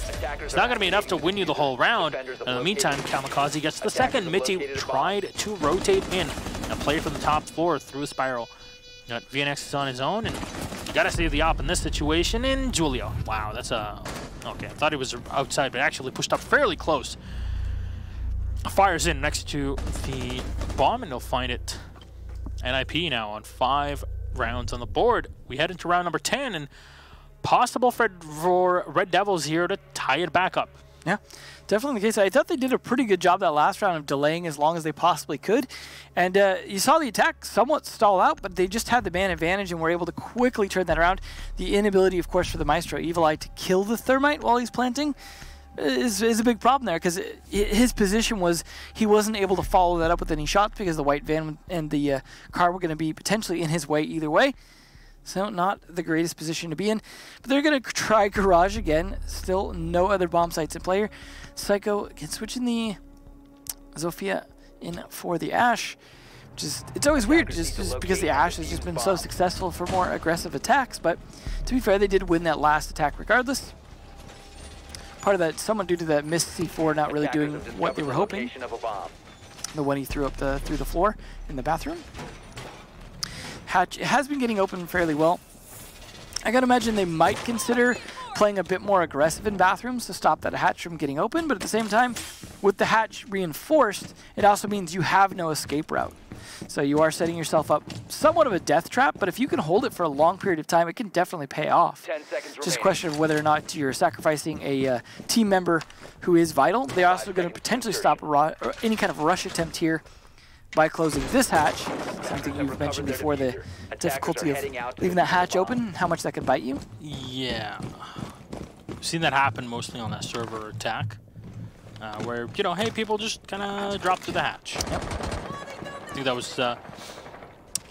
it's not going to be enough to win you the whole round. In the meantime, Kamikaze gets the second. Mitty tried to rotate in and play from the top floor through a spiral. Got VNX is on his own, and you got to save the op in this situation. And Julio. Wow, that's a... Okay, I thought he was outside, but actually pushed up fairly close. Fires in next to the bomb, and he'll find it. NIP now on 5 rounds on the board. We head into round number 10, and possible for Red Devils here to tie it back up. Yeah, definitely the case. I thought they did a pretty good job that last round of delaying as long as they possibly could. And you saw the attack somewhat stall out, but they just had the man advantage and were able to quickly turn that around. The inability, of course, for the Maestro Evil Eye to kill the thermite while he's planting is a big problem there, because his position was he wasn't able to follow that up with any shots because the white van and the car were going to be potentially in his way either way. So not the greatest position to be in. But they're going to try Garage again. Still no other bomb sites in play here. Psycho can switch in the Zofia in for the Ash. It's always weird just because the Ash has just been so successful for more aggressive attacks. But to be fair, they did win that last attack regardless. Part of that, somewhat due to that missed C4 not really doing what they were hoping. The one he threw up through the floor in the bathroom. Hatch has been getting open fairly well. I gotta imagine they might consider playing a bit more aggressive in bathrooms to stop that hatch from getting open, but at the same time, with the hatch reinforced, it also means you have no escape route. So you are setting yourself up somewhat of a death trap, but if you can hold it for a long period of time, it can definitely pay off. 10 seconds Just a question of whether or not you're sacrificing a team member who is vital. They're also going to potentially stop any kind of rush attempt here by closing this hatch. Something you've mentioned before, the difficulty of leaving that hatch open, how much that can bite you. Yeah. We've seen that happen mostly on that server attack, where, you know, hey, people just kind of drop through the hatch. Yep. I think that was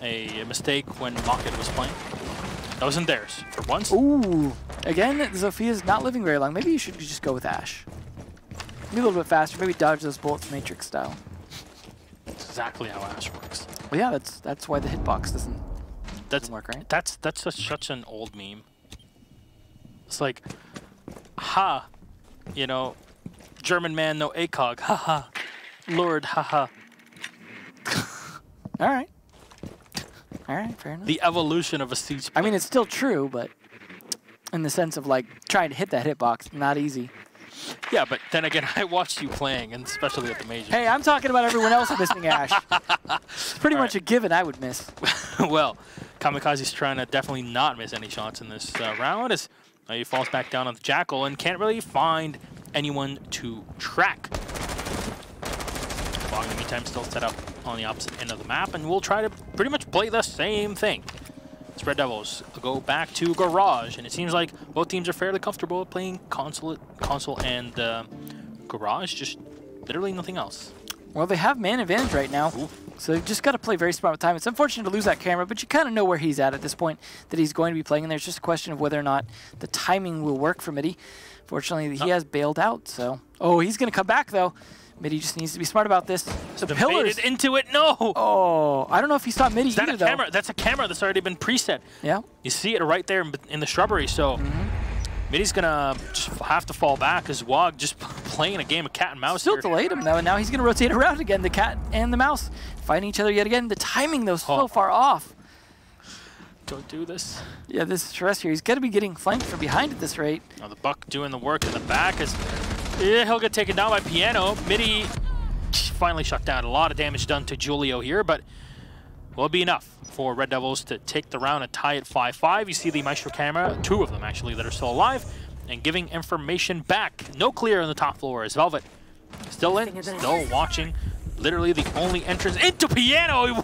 a mistake when Mocket was playing. That wasn't theirs, for once. Ooh. Again, Zofia's not living very long. Maybe you should just go with Ash. Maybe a little bit faster. Maybe dodge those bullets Matrix style. That's exactly how Ash works. Well, yeah, that's why the hitbox doesn't work, right? That's such an old meme. It's like, ha, you know, German man, no ACOG, haha, Lord, haha. All right, fair enough. The evolution of a siege play. I mean, it's still true, but in the sense of like trying to hit that hitbox, not easy. Yeah, but then again, I watched you playing, and especially at the majors. Hey, I'm talking about everyone else missing Ash. It's pretty much a given I would miss. Well, Kamikaze's trying to definitely not miss any shots in this round as he falls back down on the Jackal and can't really find anyone to track. Fog in the meantime still set up on the opposite end of the map, and we'll try to pretty much play the same thing. Red Devils go back to Garage, and it seems like both teams are fairly comfortable with playing console and Garage, just literally nothing else. Well, they have man advantage right now, so you just got to play very smart with time. It's unfortunate to lose that camera, but you kind of know where he's at this point, that he's going to be playing, and there's just a question of whether or not the timing will work for Mitty. Fortunately, he has bailed out, so... Oh, he's going to come back, though. Mitty just needs to be smart about this. The pillars into it, no! Oh, I don't know if he saw Mitty either, though. Camera? That's a camera that's already been preset. Yeah. You see it right there in the shrubbery, so Mitty's gonna just have to fall back as Wog just playing a game of cat and mouse. Still delayed him, though, and now he's gonna rotate around again. The cat and the mouse fighting each other yet again. The timing, though, so far off. Don't do this. Yeah, this is Terrestrial. He's gonna be getting flanked from behind at this rate. Now the Buck doing the work in the back as he'll get taken down by Piano. Mitty finally shut down. A lot of damage done to Julio here, but will be enough for Red Devils to take the round and tie at 5-5. You see the Maestro camera, 2 of them actually, that are still alive, and giving information back. No clear on the top floor as Velvet still in, still watching. Literally the only entrance into Piano.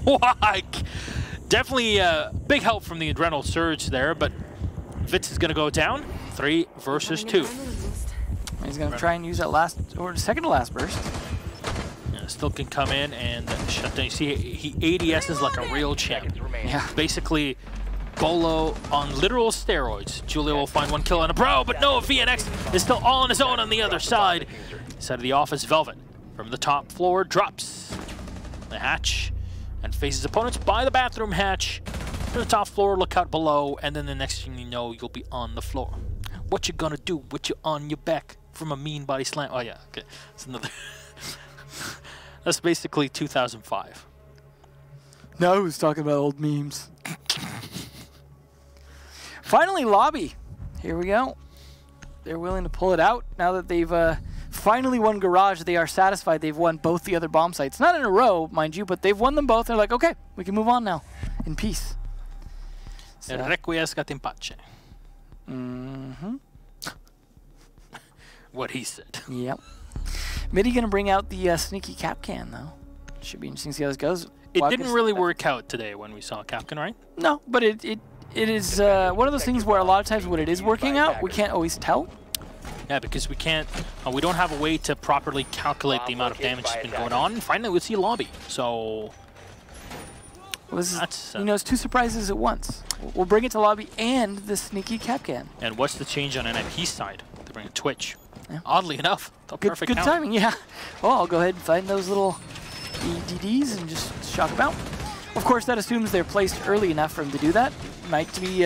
Definitely big help from the adrenal surge there, but Vitz is going to go down. 3 versus 2. He's going to try and use that last, or second to last burst. Yeah, still can come in and shut down. You see, he ADSs like a real champ. Yeah. Basically, Bolo on literal steroids. Julio will find 1 kill on a bro, but no, VNX is still all on his own on the other side. Side of the office, Velvet from the top floor drops the hatch and faces opponents by the bathroom hatch. To the top floor, look out below, and then the next thing you know, you'll be on the floor. What you gonna do with you on your back from a mean body slam? Oh yeah, okay. That's another. That's basically 2005. No, who's talking about old memes? Finally, Lobby. Here we go. They're willing to pull it out now that they've finally won Garage. They are satisfied they've won both the other bomb sites. Not in a row, mind you, but they've won them both. They're like, okay, we can move on now in peace. So, Requiescat in pace. Mm-hmm. What he said. Yep. Midi going to bring out the sneaky Capcan, though. Should be interesting to see how this goes. It didn't really work out today when we saw Capcan, right? No, but it is one of those things where a lot of times when it is working out, we can't always tell. Yeah, because we can't, we don't have a way to properly calculate the amount of damage that's been going on. And finally, we see Lobby. So, well, this is, you know, it's 2 surprises at once. We'll bring it to Lobby and the sneaky Capcan. And what's the change on NIP's side? They bring a Twitch. Yeah. Oddly enough, the perfect good timing, yeah. Well, I'll go ahead and find those little EDDs and just shock them out. Of course, that assumes they're placed early enough for him to do that. Might be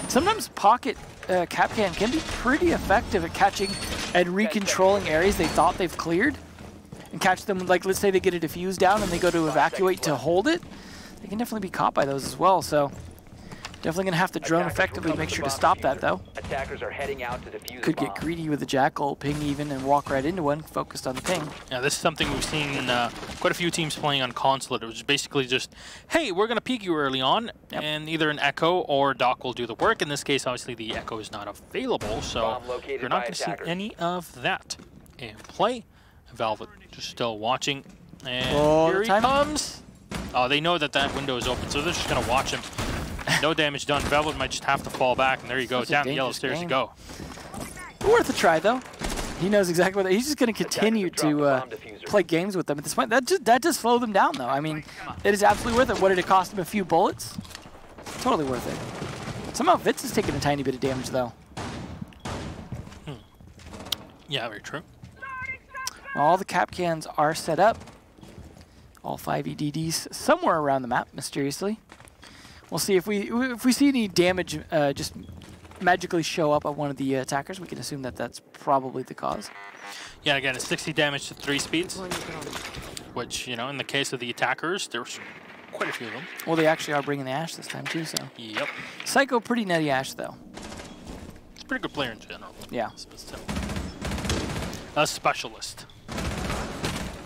sometimes pocket Capcan can be pretty effective at catching and recontrolling areas they thought they've cleared, and catch them. Like, let's say they get a defuse down and they go to evacuate to hold it. They can definitely be caught by those as well. So definitely gonna have to drone effectively to make sure to stop that, though. Attackers are heading out to defuse Could get greedy with the Jackal, ping even, and walk right into one, focused on the ping. Yeah, this is something we've seen in quite a few teams playing on Consulate. It was basically just, hey, we're gonna peek you early on, and either an Echo or Doc will do the work. In this case, obviously the Echo is not available, so you're not gonna see any of that in play. Velvet just still watching, and here he comes. Oh, they know that that window is open, so they're just gonna watch him. No damage done. Velvet might just have to fall back, and there you go. Down the yellow stairs you go. Worth a try, though. He knows exactly what he's just going to continue to play games with them at this point. That does slow them down, though. I mean, it is absolutely worth it. What did it cost him? A few bullets? Totally worth it. Somehow Vitz is taking a tiny bit of damage, though. Yeah, very true. All the Capcans are set up. All 5 EDDs somewhere around the map, mysteriously. We'll see if we see any damage just magically show up on one of the attackers. We can assume that that's probably the cause. Yeah, again, it's 60 damage to 3 speeds, which, you know, in the case of the attackers, there's quite a few of them. Well, they actually are bringing the Ash this time, too, so. Yep. Psycho, pretty nutty Ash, though. He's a pretty good player in general. Yeah. A specialist.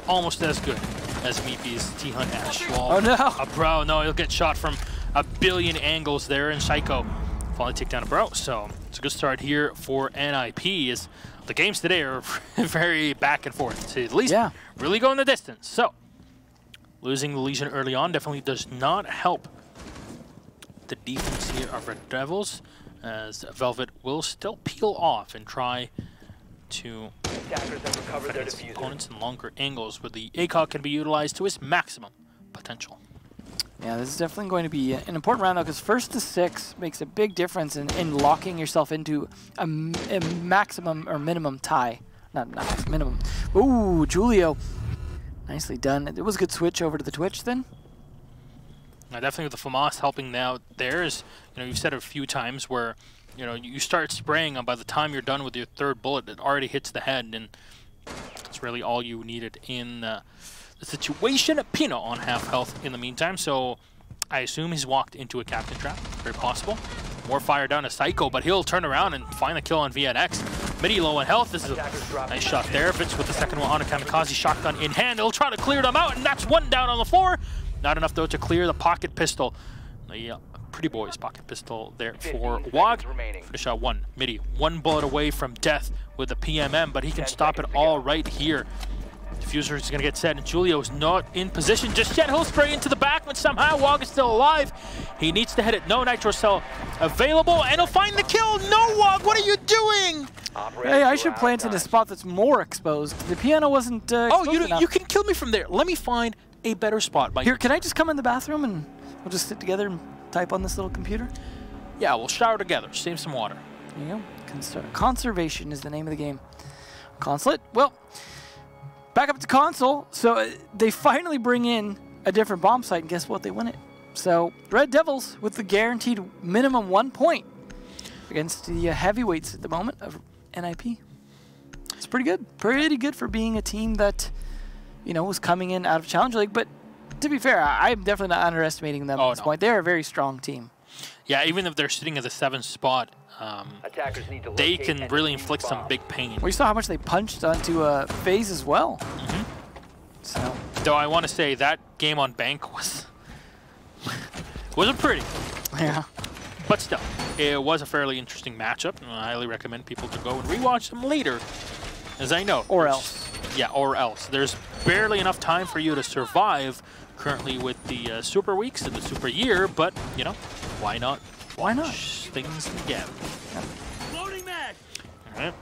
Almost as good as Meepy's T-Hunt Ash. Well, oh, no. Bro, no, he'll get shot from a billion angles there, and Psycho finally take down a bro. So it's a good start here for NIP. As the games today are very back and forth, to say the least. Yeah. Really going the distance. So losing the Legion early on definitely does not help the defense here of Red Devils, as Velvet will still peel off and try to affect his opponents in longer angles, where the ACOG can be utilized to its maximum potential. Yeah, this is definitely going to be an important round, though, because 1st to 6 makes a big difference in locking yourself into a maximum or minimum tie. Not minimum. Ooh, Julio. Nicely done. It was a good switch over to the Twitch, then. Now, definitely with the FAMAS helping out there is, you know, you've said it a few times where, you know, you start spraying, and by the time you're done with your 3rd bullet, it already hits the head, and it's really all you needed in the situation. Pino on half health in the meantime, so I assume he's walked into a Captain trap. Very possible. More fire down to Psycho, but he'll turn around and find the kill on VNX. Midi low on health. This is a nice shot there. Vitz with the second one on a Kamikaze shotgun in hand. He'll try to clear them out, and that's 1 down on the floor. Not enough, though, to clear the pocket pistol. The Pretty Boy's pocket pistol there for WOG. Finish out one. MIDI, 1 bullet away from death with the PMM, but he can stop it all right here. Diffuser is going to get set, and Julio is not in position just yet. He'll spray into the back, but somehow WOG is still alive. He needs to hit it. No nitro cell available, and he'll find the kill. No, WOG, what are you doing? Hey, I should plant in a spot that's more exposed. The piano wasn't oh, you can kill me from there. Let me find a better spot. Here, can I just come in the bathroom and we'll just sit together and type on this little computer? Yeah, we'll shower together. Save some water. There you go. Conservation is the name of the game. Consulate. Well, back up to console. So they finally bring in a different bomb site, and guess what? They win it. So ReD DevilS with the guaranteed minimum 1 point against the heavyweights at the moment of NIP. It's pretty good. Pretty good for being a team that, you know, was coming in out of Challenger League. But to be fair, I'm definitely not underestimating them at this point. They're a very strong team. Yeah, even if they're sitting at the 7th spot, they can really inflict some big pain. Well, you saw how much they punched onto FaZe as well. So, though I want to say that game on Bank wasn't pretty. Yeah. But still, it was a fairly interesting matchup. And I highly recommend people to go and rewatch them later, as I know. Or else. Yeah, or else. There's barely enough time for you to survive currently with the Super Weeks and the Super Year, but, you know, why not? Why not? Things again. Yep. Loading mag! All right.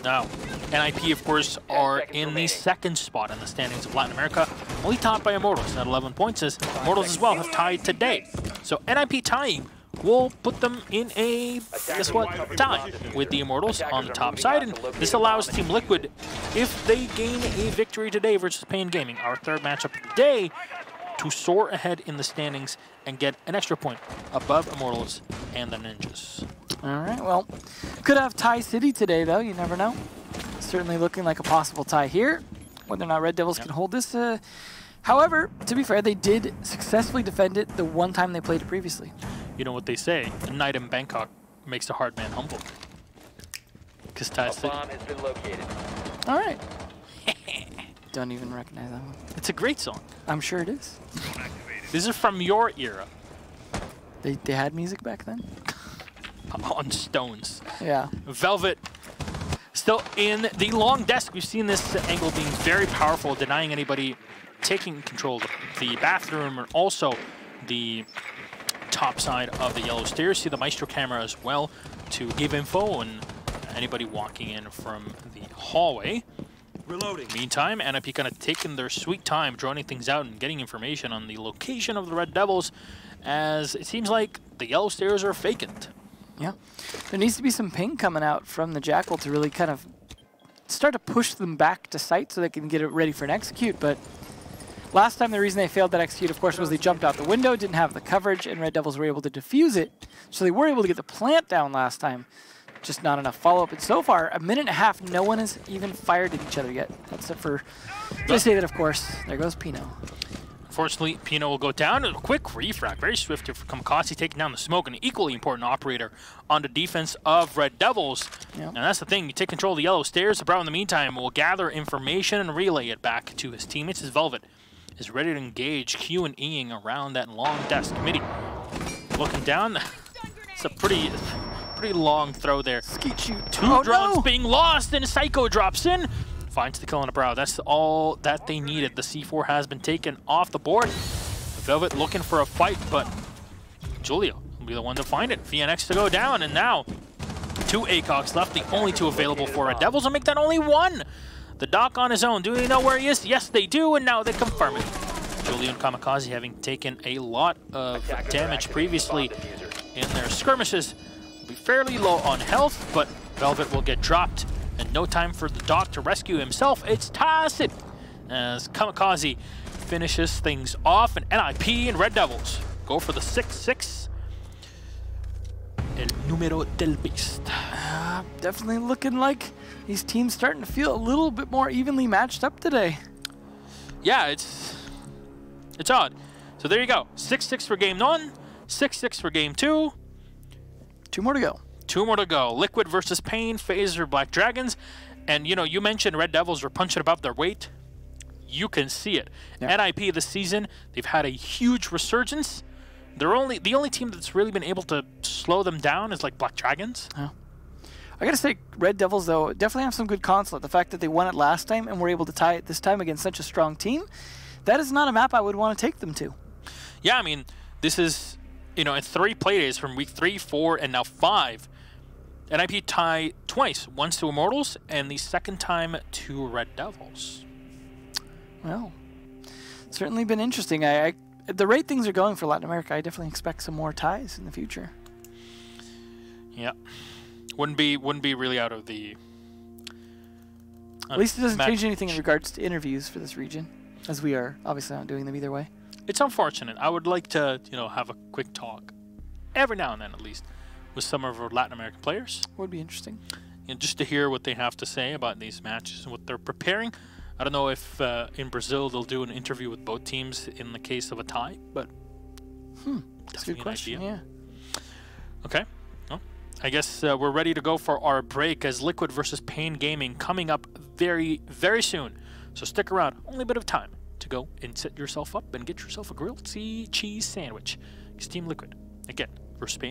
Now, NIP, of course, are in the 2nd spot in the standings of Latin America, only topped by Immortals at 11 points, as Immortals as well have tied today. So NIP tying will put them in a, guess what, tie with the Immortals on the top side, and this allows Team Liquid, if they gain a victory today versus Pain Gaming, our 3rd matchup of the day, to soar ahead in the standings and get an extra point above Immortals and the Ninjas. All right, well, could have tie city today, though. You never know. Certainly looking like a possible tie here. Whether or not ReD DevilS can hold this. However, to be fair, they did successfully defend it the one time they played it previously. You know what they say, a night in Bangkok makes a hard man humble. Because tie city. Bomb has been located. All right. Don't even recognize that one. It's a great song. I'm sure it is. These are from your era. They had music back then? On Stones. Yeah. Velvet still in the long desk. We've seen this angle being very powerful, denying anybody taking control of the bathroom, and also the top side of the yellow stairs. See the Maestro camera as well to give info and anybody walking in from the hallway. Reloading. Meantime, NIP kind of taking their sweet time, drawing things out and getting information on the location of the ReD DevilS, as it seems like the yellow stairs are vacant. Yeah. There needs to be some ping coming out from the Jackal to really kind of start to push them back to site so they can get it ready for an execute, but last time the reason they failed that execute, of course, was they jumped out the window, didn't have the coverage, and ReD DevilS were able to defuse it, so they were able to get the plant down last time. Just not enough follow-up. And so far, a minute and a half, no one has even fired at each other yet. Except for, to say that, of course, there goes Pino. Unfortunately, Pino will go down. A quick refrag, very swift here for Kamikaze, taking down the smoke, an equally important operator on the defense of ReD DevilS. Yep. And that's the thing, you take control of the yellow stairs. The Brown, in the meantime, will gather information and relay it back to his teammates. His Velvet is ready to engage, Q and Eing around that long desk. MIDI looking down. It's a pretty long throw there. Skeet shoot. Two drones being lost, and Psycho drops in. Finds the kill on the Brow. That's all that they needed. The C4 has been taken off the board. Velvet looking for a fight, but Julio will be the one to find it. VNX to go down, and now 2 ACOGs left, the only 2 available for ReD DevilS, will make that only 1. The Doc on his own. Do they know where he is? Yes, they do, and now they confirm it. Julio and Kamikaze having taken a lot of damage previously in their skirmishes. Be fairly low on health, but Velvet will get dropped, and no time for the Doc to rescue himself. It's Tacit as Kamikaze finishes things off, and NIP and ReD DevilS go for the 6-6. El número del beast. Definitely looking like these teams starting to feel a little bit more evenly matched up today. Yeah, it's odd. So there you go. 6-6 for game 1, 6-6 for game 2. 2 more to go. 2 more to go. Liquid versus Pain, FaZe or Black Dragons. And, you know, you mentioned ReD DevilS were punching above their weight. you can see it. Yeah. NIP this season, they've had a huge resurgence. They're the only team that's really been able to slow them down is like Black Dragons. Yeah. I gotta say, Red Devils though definitely have some good consulate. The fact that they won it last time and were able to tie it this time against such a strong team, that is not a map I would want to take them to. Yeah, I mean, this is, you know, in 3 play days from week 3, 4, and now 5, NIP tie twice, once to Immortals and the second time to Red Devils. Well, certainly been interesting. The rate things are going for Latin America, I definitely expect some more ties in the future. Yeah. Wouldn't be really out of the... At least it doesn't change anything in regards to interviews for this region, as we are obviously not doing them either way. It's unfortunate. I would like to, you know, have a quick talk, every now and then at least, with some of our Latin American players. Would be interesting. You know, just to hear what they have to say about these matches and what they're preparing. I don't know if in Brazil they'll do an interview with both teams in the case of a tie, but That's a good question, yeah. Okay. Well, I guess we're ready to go for our break as Liquid versus Pain Gaming coming up very, very soon. So stick around. Only a bit of time to go and set yourself up and get yourself a grilled cheese sandwich. It's Team Liquid again versus Pain.